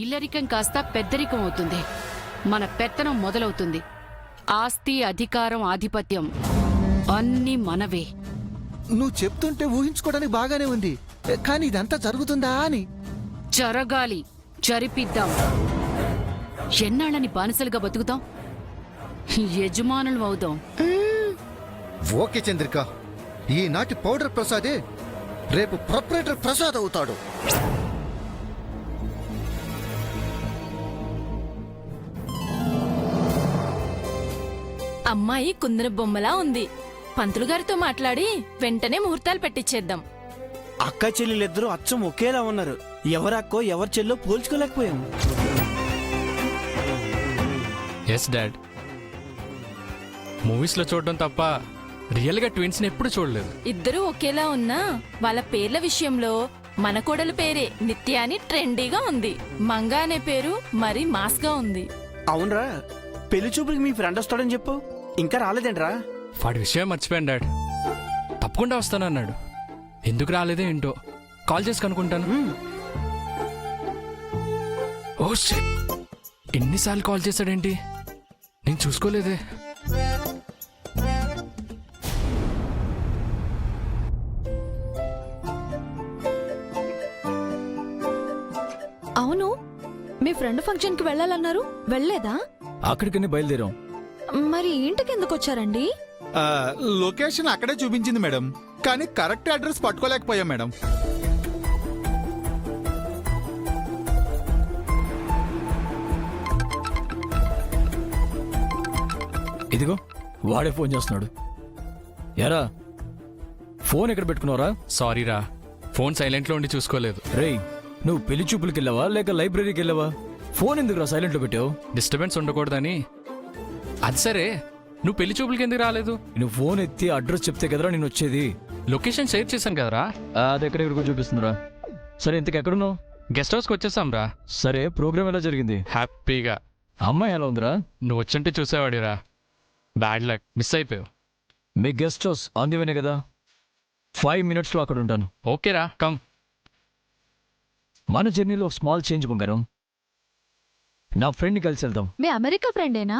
ఇల్లరికం కాస్త పెద్దరికం అవుతుంది. మన పెత్తనం మొదలవుతుంది. ఆస్తి, అధికారం, ఆధిపత్యం అన్నీ మనవే. నువ్వు చెప్తుంటే ఊహించుకోవడానికి బాగానే ఉంది, కానీ ఇదంతా జరుగుతుందా అని. జరగాలి, జరిపిద్దాం. ఎన్నాళ్ళని బానిసలుగా బతుకుతాం? యజమానులు అవుదాం. ఓకే చంద్రిక, ఈనాటి పౌడర్ ప్రసాదే రేపు ప్రొపరేటర్ ప్రసాద్ అవుతాడు. అమ్మాయి కుందన బొమ్మలా ఉంది. పంతులు గారితో మాట్లాడి వెంటనే ముహూర్తాలు పెట్టించేద్దాం. అక్క చెల్లెలిద్దరూ అచ్చం ఒకేలా ఉన్నారు. ఎవరక్కో ఎవరి చెల్లో పోల్చుకోలేకపోయాం. ఎస్ డాడ్, మూవీస్లో చూడడం తప్ప రియల్గా ట్విన్స్ని ఎప్పుడు చూడలేదు. ఇద్దరూ ఒకేలా ఉన్నా వాళ్ళ పేర్ల విషయంలో మన కోడల పేరే నిత్య అని ట్రెండీగా ఉంది. మంగ అనే పేరు మరీ మాస్గా ఉంది. అవునరా, పెళ్లి చూపులకి మీ ఫ్రెండ్ వస్తాడని చెప్పు. ఇంకా రాలేదేంట్రా? వాడి విషయం మర్చిపోయాను డాడ్. తప్పకుండా వస్తానన్నాడు. ఎందుకు రాలేదో ఏంటో, కాల్ చేసి కనుక్కుంటాను. ఓ షిట్, ఎన్నిసార్లు కాల్ చేశాడేంటి? నేను చూసుకోలేదే. అవును, మీ ఫ్రెండ్ ఫంక్షన్ కి వెళ్ళాలన్నారు, వెళ్ళలేదా? అక్కడికని బయలుదేరాం. మరి ఇంటికి ఎందుకు వచ్చారండి? లొకేషన్ అక్కడే చూపించింది మేడం, కానీ కరెక్ట్ అడ్రస్ పట్టుకోలేకపోయాం మేడం. ఇదిగో వాడే ఫోన్ చేస్తున్నాడు. ఎరా, ఫోన్ ఎక్కడ పెట్టుకున్నావురా? సారీ రా, ఫోన్ సైలెంట్లో ఉండి చూసుకోలేదు. రేయ్, నువ్వు పెళ్లి చూపులకి వెళ్ళావా లేక లైబ్రరీకి వెళ్ళావా? ఫోన్ ఎందుకురా సైలెంట్లో పెట్టావు? డిస్టర్బెన్స్ ఉండకూడదని. అది సరే, నువ్వు పెళ్లి చూపులకి ఎందుకు రాలేదు? నువ్వు ఫోన్ ఎత్తి అడ్రస్ చెప్తే కదరా నేను వచ్చేది. లొకేషన్ షేర్ చేశాను కదరా. అది ఎక్కడెక్కడికో చూపిస్తుందిరా. సరే, ఇంతకు ఎక్కడున్నావు? గెస్ట్ హౌస్కి వచ్చేసాం రా. సరే, ప్రోగ్రామ్ ఎలా జరిగింది? హ్యాపీగా. అమ్మాయి ఎలా ఉందిరా? నువ్వు వచ్చంటే చూసేవాడిరా. బ్యాడ్ లక్, మిస్ అయిపోయావు. మీ గెస్ట్ హౌస్ ఆందివేనే కదా? 5 minutesలో అక్కడ ఉంటాను. ఓకేరా, కమ్. మన జర్నీలో స్మాల్ చేంజ్ బంగారం. నా ఫ్రెండ్ని కలిసి వెళ్దాం. మీ అమెరికా ఫ్రెండేనా?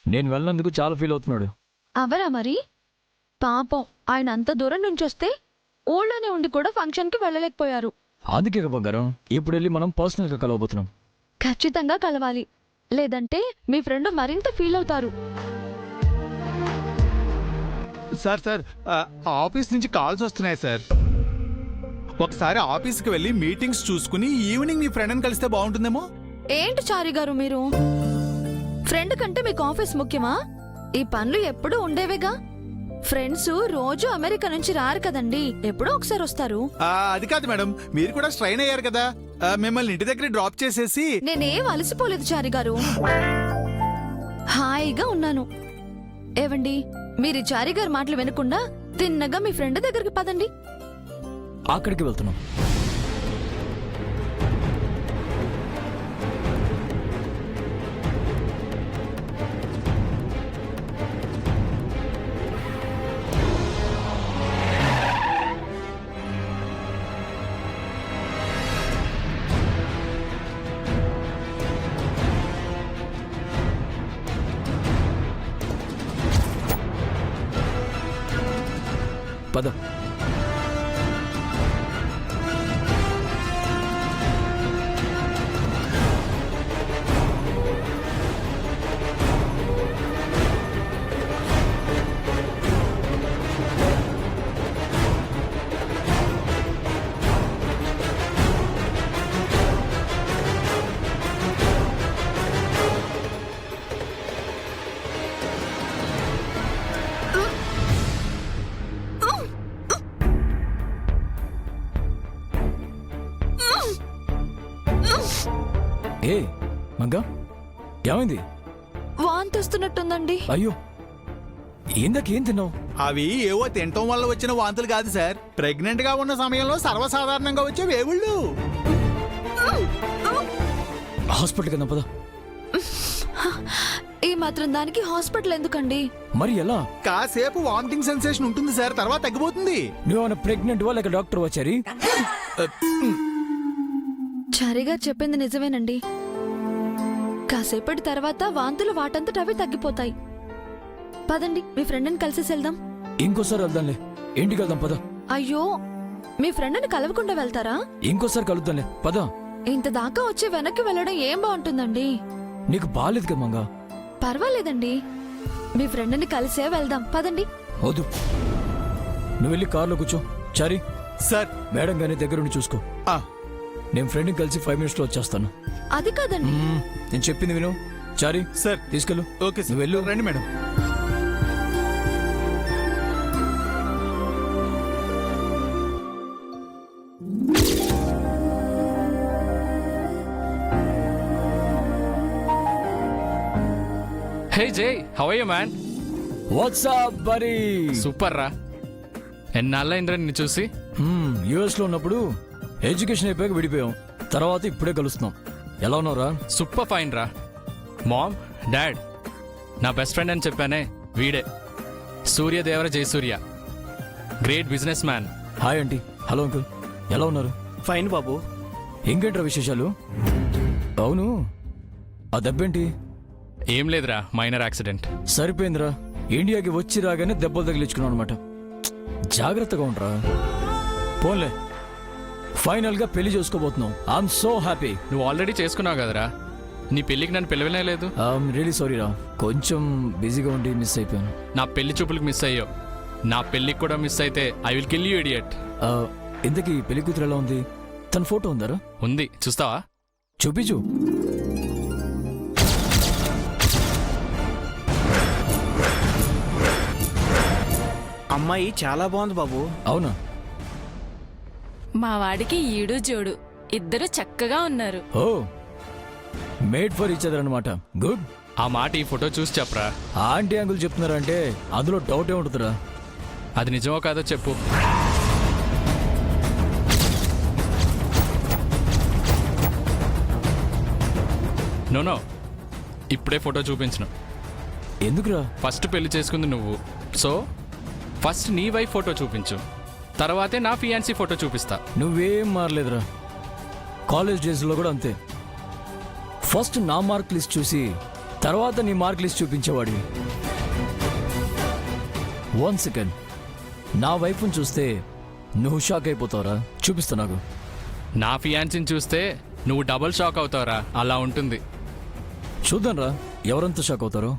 నేను వెళ్ళినందుకు చాలా ఫీల్ అవుతున్నాడు. అవరా మరి? పాపం, ఆయన అంత దూరం నుంచి వస్తే ఊళ్ళోనే ఉండి కూడా ఫంక్షన్ కి వెళ్ళలేకపోయారు. అందుకే బంగారం, ఇప్పుడు వెళ్ళి మనం పర్సనల్గా కలవబోతున్నాం. ఖచ్చితంగా కలవాలి, లేదంటే మీ ఫ్రెండ్ మరింత ఫీల్ అవుతారు. సార్ ఆఫీస్ నుంచి కాల్స్ వస్తున్నాయి సార్. ఒకసారి ఆఫీస్కి వెళ్ళి మీటింగ్స్ చూసుకుని ఈవినింగ్ మీ ఫ్రెండ్ని కలిస్తే బాగుంటుందేమో. ఏంటి చారి గారు మీరు? ఫ్రెండ్ కంటే మీకు ఆఫీస్ ముఖ్యమా? ఈ పనులు ఎప్పుడూ ఉండేవేగా. ఫ్రెండ్స్ రోజు అమెరికా నుంచి రారు కదండి, ఎప్పుడో ఒకసారి వస్తారు. అది కాదు మేడం, మీరు కూడా స్ట్రైన్ అయ్యారు కదా, మిమ్మల్ని ఇంటి దగ్గర డ్రాప్ చేసేసి. నేనేం అలసిపోలేదు చారి గారు, హాయిగా ఉన్నాను. ఏవండి, మీరు చారి గారి మాటలు వినకుండా తిన్నగా మీ ఫ్రెండ్ దగ్గరికి పదండి. అక్కడికి వెళ్తున్నాం. పద. ఏ మంగా, ఏమైంది? వాంతొస్తున్నట్టుందండి. అయ్యో, ఏందాకేం తిన్నావు? అవి ఏవో తినటం వల్ల వచ్చిన వాంతులు కాదు సార్, ప్రెగ్నెంట్ గా ఉన్న సమయంలో సర్వసాధారణంగా వచ్చే వేవుళ్ళు. హాస్పిటల్ కదా, పద. ఈ మాత్రం దానికి హాస్పిటల్ ఎందుకండి? మరి ఎలా? కాసేపు వామిటింగ్ సెన్సేషన్ ఉంటుంది సార్, తర్వాత తగ్గిపోతుంది. నువ్వేమైనా ప్రెగ్నెంట్ వా లేక డాక్టర్ వచ్చారి? చారిగా చెప్పింది నిజమేనండి. కాసేపటి తర్వాత వాంతులు వాటంతట అవి తగ్గిపోతాయి. పదండి, మీ ఫ్రెండ్ని కలిసేసి వెళ్దాం. ఇంకోసారి వెళ్దాంలే. ఇంటికి వెళ్దాం పద. అయ్యో, మీ ఫ్రెండ్ని కలవకుండా వెళ్తారా? ఇంకోసారి కలుద్దాంలే పద. ఇంత దాకా వచ్చి వెనక్కి వెళ్ళడం ఏం బాగుంటుందండి? నీకు బాగాలేదు కదా మంగా. పర్వాలేదండి, మీ ఫ్రెండ్ని కలిసే వెళ్దాం. పదండి. వద్దు, నువ్వు వెళ్ళి కార్లో కూర్చో. చారీ, సార్. మేడం గానీ దగ్గరుండి చూసుకో. ఆ, నేను ఫ్రెండ్ని కలిసి 5 minutes లో వచ్చేస్తాను. అది కాదండి. నేను చెప్పింది విను. చారీ సార్. తీసుకెళ్ళు. Okay sir. నువ్వు వెళ్ళు. రండి madam. Hey Jai, how are you man? What's up బరీ. సూపర్ రా. ఎన్నాళ్ళైందిరా నిన్ను చూసి? యుఎస్ లో ఉన్నప్పుడు ఎడ్యుకేషన్ అయిపోయాక విడిపోయాం. తర్వాత ఇప్పుడే కలుస్తున్నాం. ఎలా ఉన్నావురా? సూపర్ ఫైన్ రా. మామ్, డాడ్, నా బెస్ట్ ఫ్రెండ్ అని చెప్పానే, వీడే Suryadevara Jayasurya, great businessman. Hi aunty. Hello uncle, ఎలా ఉన్నారు? ఫైన్ బాబు. ఇంకేంట్రా విశేషాలు? అవును, ఆ దెబ్బేంటి? ఏం లేదురా, మైనర్ యాక్సిడెంట్. సరిపోయిందిరా. ఇండియాకి వచ్చి రాగానే దెబ్బలు తగిలించుకున్నావు అనమాట. జాగ్రత్తగా ఉండరా. పోన్లే, ఫైనల్ గా పెళ్లి చేసుకోబోతున్నావు. I'm so happy. నువ్వు ఆల్రెడీ చేసుకున్నావు కదరా. నీ పెళ్ళికి నన్ను పిలవనే లేదు. ఐఎమ్ రియలీ సారీ రా, కొంచెం బిజీగా ఉండి మిస్ అయిపోయాను. నా పెళ్లి చూపులకు మిస్ అయ్యో. నా పెళ్ళికి కూడా మిస్ అయితే I will kill you idiot. ఇంతకీ పెళ్లి కూతురు ఎలా ఉంది? తన ఫోటో ఉందారా? ఉంది, చూస్తావా? చూపించు. అమ్మాయి చాలా బాగుంది బాబు. అవునా? మా వాడికి ఈడు జోడు, ఇద్దరు చక్కగా ఉన్నారు. ఓ, మేడ్ ఫర్ ఈచ్ అదర్ అనమాట. గుడ్. ఆ మాట ఈ ఫోటో చూసి చెప్పరా. ఆంటీ అంకుల్ చెప్తున్నారంటే అందులో డౌట్ ఏ ఉంటుందిరా. అది నిజమో కాదో చెప్పు. నో, ఇప్పుడే ఫోటో చూపించను. ఎందుకురా? ఫస్ట్ పెళ్లి చేసుకుంది నువ్వు, సో ఫస్ట్ నీ వైఫ్ ఫోటో చూపించు, తర్వాతే నా ఫియాన్సీ ఫోటో చూపిస్తా. నువ్వేం మారలేదురా. కాలేజ్ డేస్లో కూడా అంతే. ఫస్ట్ నా మార్క్ లిస్ట్ చూసి తర్వాత నీ మార్క్ లిస్ట్ చూపించేవాడివి. 1 సెకండ్, నా వైఫ్ని చూస్తే నువ్వు షాక్ అయిపోతావురా. చూపిస్తా నాకు. నా ఫియాన్సీని చూస్తే నువ్వు డబుల్ షాక్ అవుతావురా. అలా ఉంటుంది. చూద్దాంరా ఎవరంత షాక్ అవుతారో.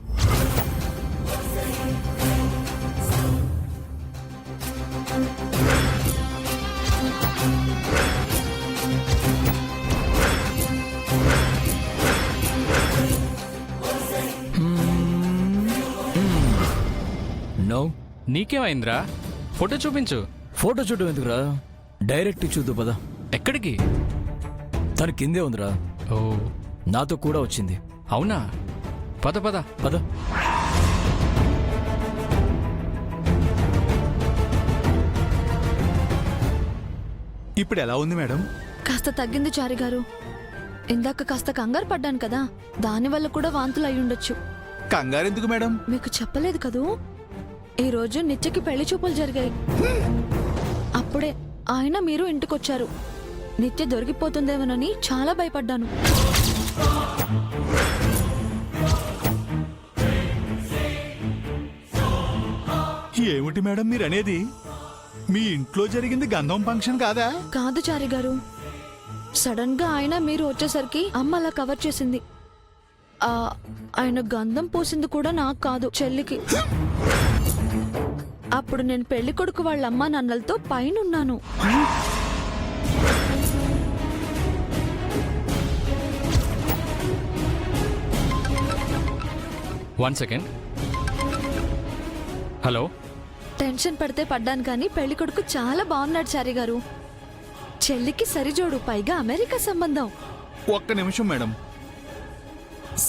నో. నీకేమైందిరా? ఫోటో చూపించు. ఫోటో చూడడం ఎందుకురా, డైరెక్ట్ చూద్దు పద. ఎక్కడికి? తన కిందే ఉందిరా. ఓ, నాతో కూడా వచ్చింది. అవునా? పద పద. పద. ఇప్పుడు ఎలా ఉంది మేడం? కాస్త తగ్గింది చారి గారు. ఇందాక కాస్త కంగారు పడ్డాను కదా, దానివల్ల కూడా వాంతులు అయ్యుండొచ్చు. కంగారు ఎందుకు మేడం? మీకు చెప్పలేదు కదూ, ఈ రోజు నిత్యకి పెళ్లి చూపులు జరిగాయి. అప్పుడే ఆయన మీరు ఇంటికొచ్చారు. నిత్య దొరికిపోతుందేమోనని చాలా భయపడ్డాను. ఏమిటి మేడం మీరు అనేది? మీ ఇంట్లో జరిగింది గంధం ఫంక్షన్ కాదా? కాదు చారి గారు, సడన్ గా ఆయన మీరు వచ్చేసరికి అమ్మ అలా కవర్ చేసింది. ఆయన గంధం పూసింది కూడా నాకు కాదు, చెల్లికి. అప్పుడు నేను పెళ్లి కొడుకు వాళ్ళ అమ్మ నాన్నలతో పైనున్నాను. 1 సెకండ్. హలో. టెన్షన్ పడితే పడ్డాను కానీ పెళ్లి కొడుకు చాలా బాగున్నాడు చారి గారు. చెల్లికి సరిజోడు, పైగా అమెరికా సంబంధం. ఒక్క నిమిషం మేడం.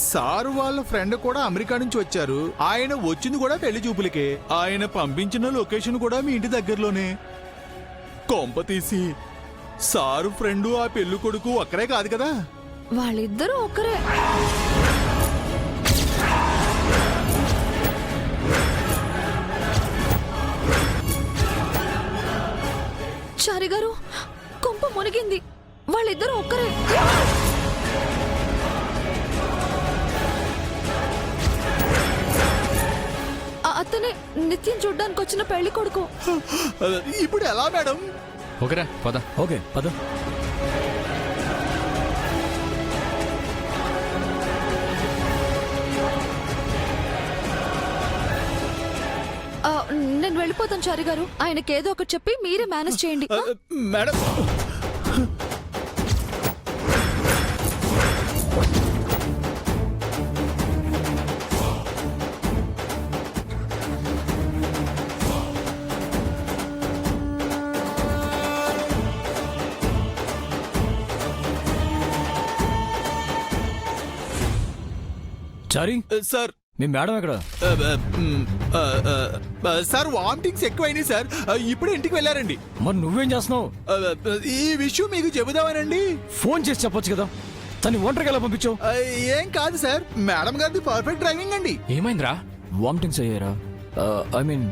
సారు వాళ్ళ ఫ్రెండ్ కూడా అమెరికా నుంచి వచ్చారు. ఆయన వచ్చింది కూడా పెళ్లి చూపులకే. ఆయన పంపించిన లొకేషన్ కూడా మీ ఇంటి దగ్గరలోనే. కొంప తీసి సారు ఫ్రెండ్ ఆ పెళ్లి కొడుకు ఒక్కరే కాదు కదా? వాళ్ళిద్దరూ ఒకరే. చారి గారు, కొంప మునిగింది. వాళ్ళిద్దరూ ఒక్కరే. అతనే నిత్యం చూడ్డానికి వచ్చిన పెళ్లి కొడుకు. ఇప్పుడు ఎలా మేడం? ఓకేరా పద. ఓకే పద. నేను వెళ్ళిపోతాను చారి గారు. ఆయనకి ఏదో ఒకటి చెప్పి మీరే మేనేజ్ చేయండి. మేడం చారీ, సార్ మీ మేడం ఎక్కడ? సార్ వామిటింగ్స్ ఎక్కువైనాయి సార్. ఇప్పుడే ఇంటికి వెళ్ళారండి. మరి నువ్వేం చేస్తున్నావు? ఈ విషయం మీకు చెబుదామనండి. ఫోన్ చేసి చెప్పొచ్చు కదా. తను ఒంటరికి ఎలా పంపించావు? ఏం కాదు సార్, మేడం గారిది పర్ఫెక్ట్ డ్రైవింగ్ అండి. ఏమైందిరా? వామిటింగ్స్ అయ్యారా? ఐ మీన్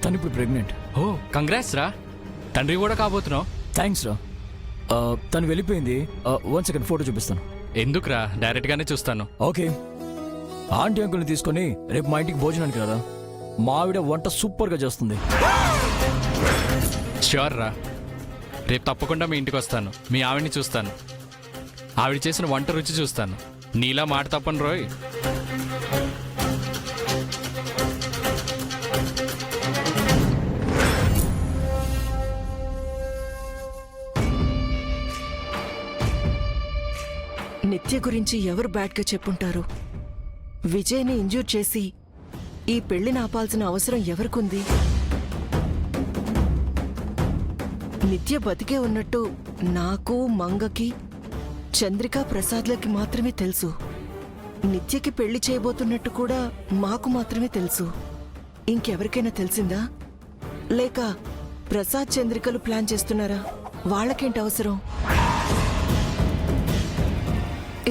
తను ఇప్పుడు ప్రెగ్నెంట్. ఓ కంగ్రాట్స్ రా, తండ్రి కూడా కాబోతున్నావు. థ్యాంక్స్ రా. తను వెళ్ళిపోయింది. 1 సెకండ్ ఫోటో చూపిస్తాను. ఎందుకురా, డైరెక్ట్ గానే చూస్తాను. ఓకే. ఆంటీ అంకుల్ని తీసుకొని రేపు మా ఇంటికి భోజనానికి కదా. మా ఆవిడ వంట సూపర్గా చేస్తుంది. ష్యూర్ రా, రేపు తప్పకుండా మీ ఇంటికి వస్తాను. మీ ఆవిడ్ని చూస్తాను, ఆవిడ చేసిన వంట రుచి చూస్తాను. నీలా మాట తప్పను రోయ్. నిత్య గురించి ఎవరు బ్యాడ్గా చెప్పుంటారు? విజయ్ని ఇంజూర్ చేసి ఈ పెళ్లిని ఆపాల్సిన అవసరం ఎవరికుంది? నిత్య బతికే ఉన్నట్టు నాకు, మంగకి, చంద్రిక, ప్రసాద్లకి మాత్రమే తెలుసు. నిత్యకి పెళ్లి చేయబోతున్నట్టు కూడా మాకు మాత్రమే తెలుసు. ఇంకెవరికైనా తెలిసిందా? లేక ప్రసాద్, చంద్రికలు ప్లాన్ చేస్తున్నారా? వాళ్ళకేంటి అవసరం?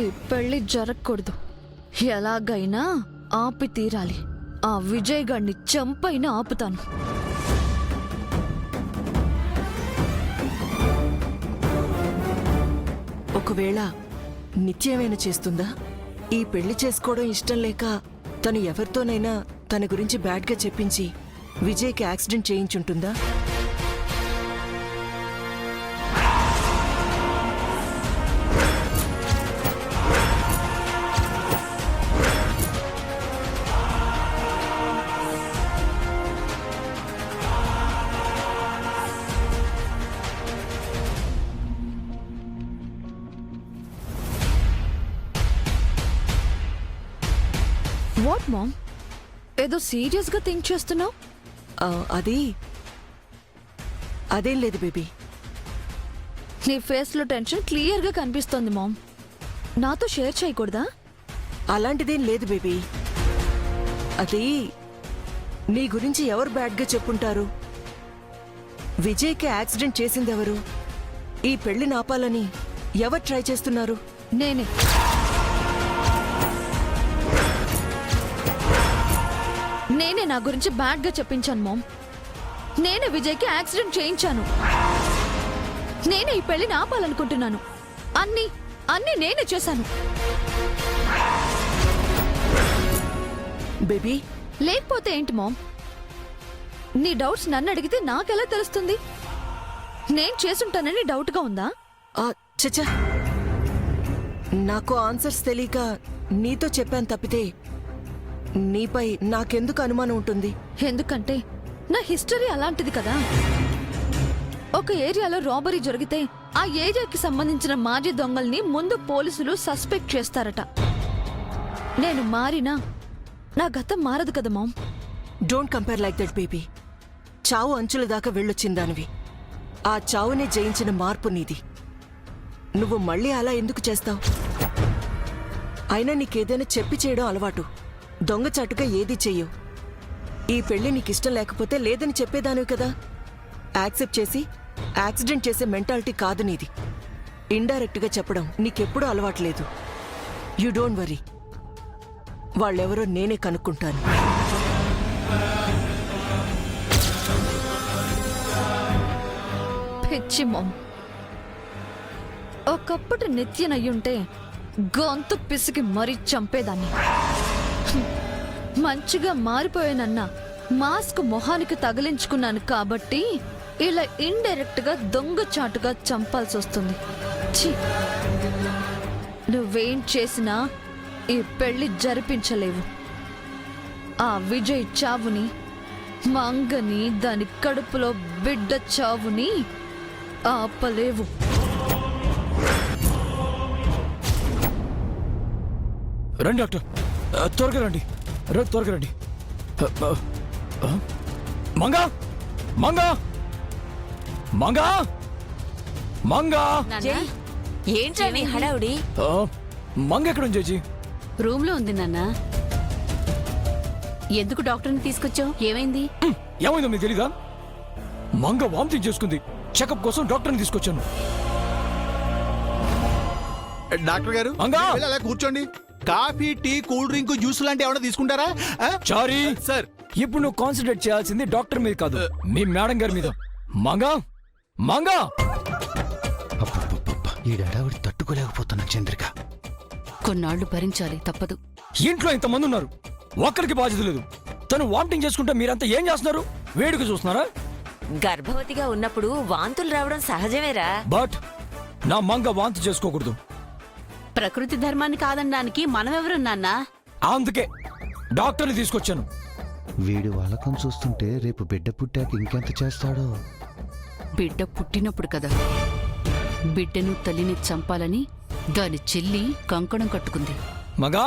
ఈ పెళ్లి జరగకూడదు. ఎలాగైనా ఆపి తీరాలి. ఆ విజయ్ గాడిని చంపైనా ఆపుతాను. ఒకవేళ నిత్యమైనా చేస్తుందా? ఈ పెళ్లి చేసుకోవడం ఇష్టం లేక తను ఎవరితోనైనా తన గురించి బ్యాడ్గా చెప్పించి విజయ్కి యాక్సిడెంట్ చేయించుంటుందా? వాట్ మామ్, ఏదో సీరియస్ గా థింక్ చేస్తున్నావు? అదేం లేదు బేబీ. నీ ఫేస్ లో టెన్షన్ క్లియర్ గా కనిపిస్తోంది మామ్. నాతో షేర్ చేయకూడదా? అలాంటిదేం లేదు బేబీ. అది నీ గురించి ఎవరు బ్యాడ్గా చెప్పుంటారు? విజయ్కి యాక్సిడెంట్ చేసిందెవరు? ఈ పెళ్లి నాపాలని ఎవరు ట్రై చేస్తున్నారు? నేనే. నేనే నా గురించి బ్యాడ్ గా చెప్పించాను మామ్. నేనే విజయ్కి యాక్సిడెంట్ చేయించాను. నేనే ఈ పెళ్లిని ఆపాలనుకుంటున్నాను. అన్నీ అన్నీ నేనే చేశాను. బేబీ, లేకపోతే ఏంటి మామ్? నీ డౌట్స్ నన్ను అడిగితే నాకెలా తెలుస్తుంది? నేను చేసుంటానని డౌట్గా ఉందా? చచ్చా, నాకు ఆన్సర్స్ తెలియక నీతో చెప్పాను తప్పితే నీపై నాకెందుకు అనుమానం ఉంటుంది? ఎందుకంటే నా హిస్టరీ అలాంటిది కదా. ఒక ఏరియాలో రాబరీ జరిగితే ఆ ఏరియాకి సంబంధించిన మాజీ దొంగల్ని ముందు పోలీసులు సస్పెక్ట్ చేస్తారట. నేను మారినా నా గతం మారదు కదా mom. Don't compare like that baby. చావు అంచుల దాకా వెళ్ళొచ్చిందానివి. ఆ చావునే జయించిన మార్పు నీది. నువ్వు మళ్ళీ అలా ఎందుకు చేస్తావు? అయినా నీకేదైనా చెప్పి చేయడం అలవాటు. దొంగచాటుగా ఏదీ చెయ్యవు. ఈ పెళ్లి నీకిష్టం లేకపోతే లేదని చెప్పేదానివి కదా. యాక్సెప్ట్ చేసి యాక్సిడెంట్ చేసే మెంటాలిటీ కాదు నీది. ఇండైరెక్ట్గా చెప్పడం నీకెప్పుడూ అలవాట్లేదు. You don't worry. వాళ్ళెవరో నేనే కనుక్కుంటాను. పిచ్చి మామ్. ఒకప్పుడు నిత్యనయ్యుంటే గొంతు పిసికి మరీ చంపేదాన్ని. మంచిగా మారిపోయానన్నా మాస్క్ మొహానికి తగిలించుకున్నాను కాబట్టి ఇలా ఇండైరెక్ట్ గా దొంగచాటుగా చంపాల్సి వస్తుంది. ఛీ! నువ్వేం చేసినా ఈ పెళ్లి జరిపించలేవు. ఆ విజయ్ చావుని, మంగని, దాని కడుపులో బిడ్డ చావుని ఆపలేవు. రండి డాక్టర్, త్వరగా రండి, త్వరగా రండి. మంగా మంగా మంగా మంగా ఏంట్రా నీ హడావుడి? మంగ ఎక్కడ ఉంది చేచి? రూమ్ లో ఉంది నాన్న. ఎందుకు డాక్టర్ని తీసుకొచ్చావు? ఏమైంది? ఏమైందో మీకు తెలీదా? మంగ వామిటింగ్ చేసుకుంది. చెకప్ కోసం డాక్టర్ని తీసుకొచ్చాను. డాక్టర్ గారు మంగా! వెళ్ళి అలా కూర్చోండి. Coffee, tea, cool drink, juice లాంటి ఏమైనా తీసుకుంటారా? చారీ సార్, ఇప్పుడు నువ్వు కాన్సన్ట్రేట్ చేయాల్సింది డాక్టర్ మీద కాదు, మీ మేడం గారి మీద. మంగా మంగా ఈ డడావిడి తట్టుకోలేకపోతున్నా చంద్రిక. కొన్నాళ్లు భరించాలి, తప్పదు. ఇంట్లో ఇంతమంది ఉన్నారు, ఒక్కరికి బాధ్యత లేదు. తను వామిటింగ్ చేసుకుంటే మీరంతా ఏం చేస్తున్నారు? వేడుక చూస్తున్నారా? గర్భవతిగా ఉన్నప్పుడు వాంతులు రావడం సహజమేరా. బట్ నా మంగ వాంతి చేసుకోకూడదు. ప్రకృతి ధర్మాన్ని కాదనడానికి మనమెవరు నాన్నా? అందుకే డాక్టర్ని తీసుకొచ్చాను. వీడి వాళ్ళకం చూస్తుంటే రేపు బిడ్డ పుట్టాక ఇంకెంత చేస్తాడో. బిడ్డ పుట్టినప్పుడు కదా బిడ్డను తల్లిని చంపాలని దాని చెల్లి కంకణం కట్టుకుంది. మగా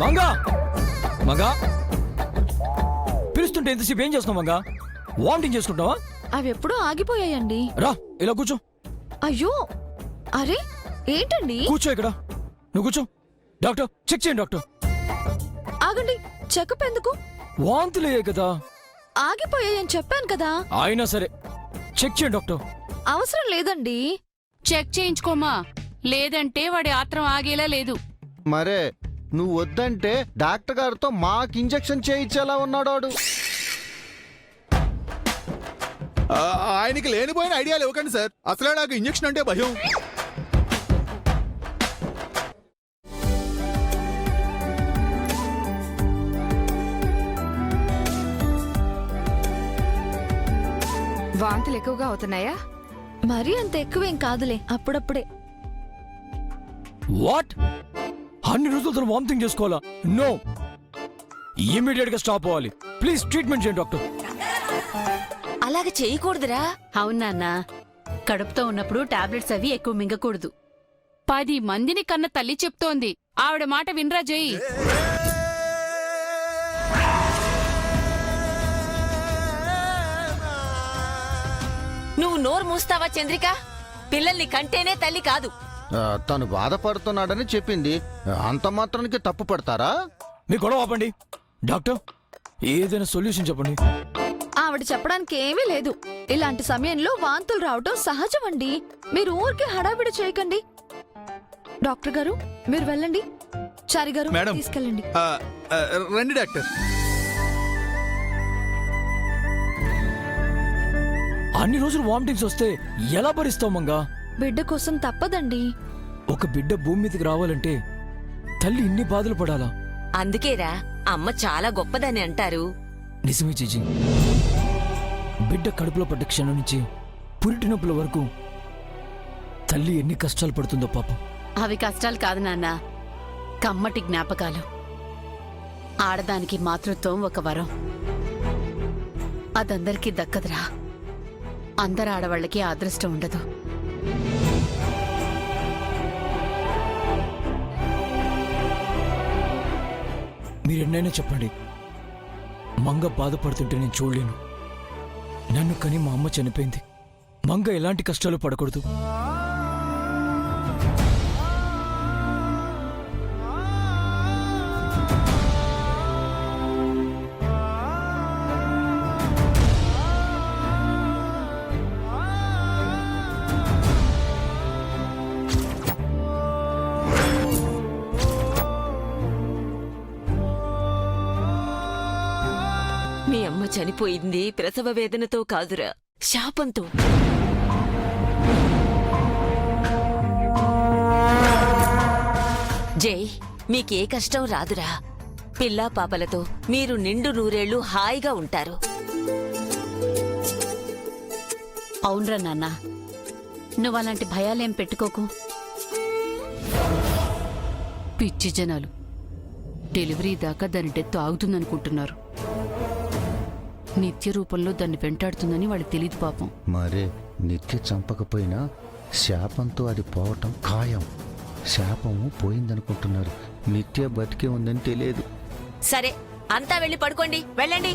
మంగా మగా పిలుస్తుంటే ఎంతసేపు ఏం చేస్తున్నావు? మంగా వామిటింగ్ చేసుకుంటావా? అవి ఎప్పుడూ ఆగిపోయాయండి. రా ఇలా కూర్చో. అయ్యో, అరే ఏంటండి? కూర్చో ఇక్కడ, నువ్వు కూర్చో. డాక్టర్ చెక్ చేయండి. డాక్టర్ ఆగండి, చెకప్ ఎందుకు? వాంతులే కదా. ఆగిపోయాయని చెప్పాను కదా. అయినా సరే చెక్ చేయండి డాక్టర్. అవసరం లేదండి. చెక్ చేయించుకోమా, లేదంటే వాడి ఆత్రం ఆగేలా లేదు. మరే నువ్వు వద్దంటే డాక్టర్ గారితో మాకు ఇంజెక్షన్ చేయించేలా ఉన్నాడు. ఆయనకి లేనిపోయిన ఐడియాలు ఇవ్వకండి సార్. అసలే నాకు ఇంజెక్షన్ అంటే భయం. వాంతులు ఎక్కువగా అవుతున్నాయా? మరీ అంత ఎక్కువేం కాదులే, అప్పుడప్పుడే. వాట్? అన్ని రోజులు తను వామిటింగ్ చేసుకోవాలా? నో, ఇమీడియట్ గా స్టాప్ అవ్వాలి. ప్లీజ్ ట్రీట్మెంట్ చేయండి డాక్టర్. అలాగ చేయకూడదురా. అవునాన్నా, కడుపుతో ఉన్నప్పుడు టాబ్లెట్స్ అవి ఎక్కువ మింగకూడదు. 10 మందిని కన్న తల్లి చెప్తోంది, ఆవిడ మాట వినరా జై. నువ్వు నోరు మూస్తావా చంద్రిక? పిల్లల్ని కంటేనే తల్లి కాదు. తను బాధపడుతున్నాడని చెప్పింది, అంత మాత్రానికి తప్పు పడతారా? మీ గొడవ ఆపండి. డాక్టర్ ఏదైనా సొల్యూషన్ చెప్పండి. ఆవిడ చెప్పడానికి ఏమీ లేదు. ఇలాంటి సమయంలో వాంతులు రావటం సహజమండి. మీరు ఊరికే హడావిడి చేయకండి. డాక్టర్ గారు మీరు వెళ్ళండి. చారి గారు మేడం. తీసుకెళ్ళండి. రండి డాక్టర్. అన్ని రోజులు వామిటింగ్స్ వస్తే ఎలా భరిస్తావు మంగా? బిడ్డ కోసం తప్పదండి. ఒక బిడ్డ భూమి మీదకి రావాలంటే తల్లి ఇన్ని బాధలు పడాలా? అందుకేరా అమ్మ చాలా గొప్పదని అంటారు. నిజమే జీజీ. బిడ్డ కడుపులో పడ్డ క్షణం నుంచి పురిటి నొప్పుల వరకు తల్లి ఎన్ని కష్టాలు పడుతుందో పాపం. అవి కష్టాలు కాదు నాన్న, కమ్మటి జ్ఞాపకాలు. ఆడదానికి మాతృత్వం ఒక వరం, అదందరికీ దక్కదురా. అందరు ఆడవాళ్ళకి ఆ అదృష్టం ఉండదు. మీరెన్నైనా చెప్పండి, మంగ బాధపడుతుంటే నేను చూడలేను. నన్ను కని మా అమ్మ చనిపోయింది. మంగ ఎలాంటి కష్టాలు పడకూడదు. మీ అమ్మ చనిపోయింది ప్రసవ వేదనతో కాదురా, శాపంతో. జై మీకే కష్టం రాదురా. పిల్లా పాపలతో మీరు నిండు నూరేళ్లు హాయిగా ఉంటారు. అవునరా నాన్న, నువ్వు అలాంటి భయాలేం పెట్టుకోకు. పిచ్చి జనాలు డెలివరీ దాకా దాని డెత్ ఆగుతుందనుకుంటున్నారు. నిత్య రూపంలో దాన్ని వెంటాడుతుందని వాళ్ళకి తెలియదు పాపం. మరే నిత్య చంపకపోయినా శాపంతో అది పోవటం ఖాయం. శాపము పోయిందనుకుంటున్నారు, నిత్య బతికే ఉందని తెలియదు. సరే, అంతా వెళ్ళి పడుకోండి, వెళ్ళండి.